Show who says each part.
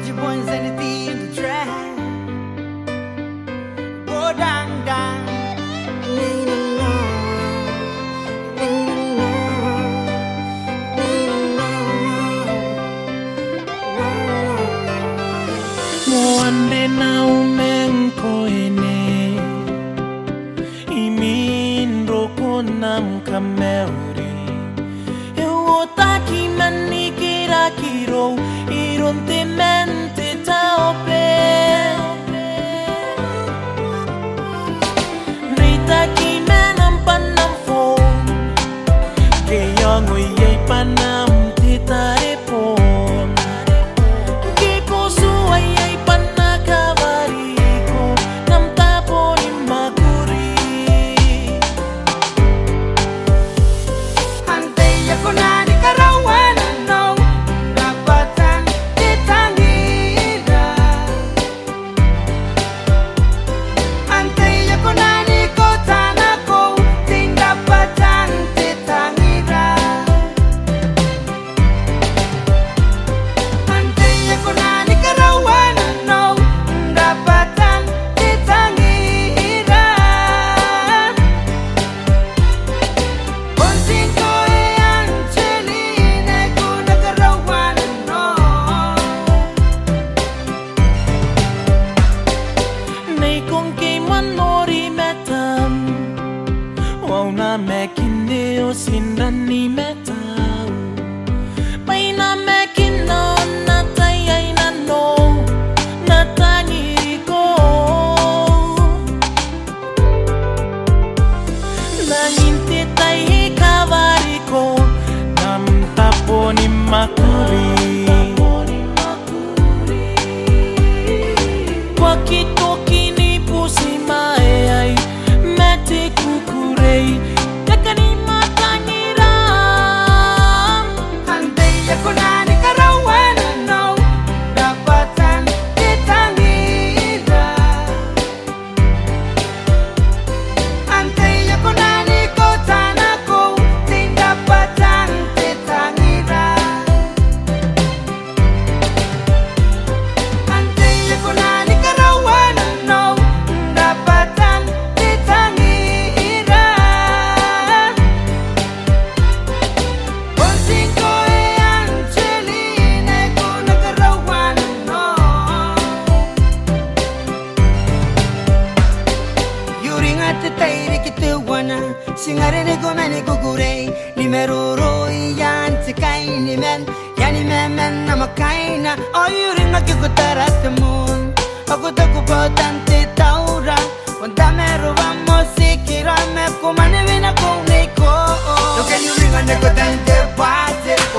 Speaker 1: your boys anything to try. Go down, down.
Speaker 2: Moande na umenko ene Imin roko nam kameuri Euotaki mani kira kiro Ironte mente taope Rita ki menam panam phone Keyongo yei panam titare pon Kipo suai yei panakavariko Nam tapo imaguri
Speaker 1: Ante ako na ni karawan no dapatan titangira. Ante ako na ni kotana ko tindapatan titangira. Ante ako na ni karawan no dapatan titangira. Bonsing ko Angeline ko nagarawan no.
Speaker 2: Nei con kei manori metam Wau na mekine o sindani metau Mai na mekina na tayay na no Na tangiko Nanginti tayi kawariko Nam tapo ni makuri Wakitoki ni pusi maeai Mete kukurei Kakani matangiram
Speaker 1: Ante ako na ni karawan no dapatan titangira. Ante ako na ni kotana ko tindapatan titangira. Ante ako na ni karawan no dapatan titangira. Bonsing ko Angeline ko nagarawan no. Yuring at tairi kituwana singarene ko mani kukurei ni meruro iyan tikai ni men yani men na makaina o yuring at kukutarat mun ako takupotan titaura wanda mero vamos sikira me kumane vina kung neko lo que yuring at ko tante bate ko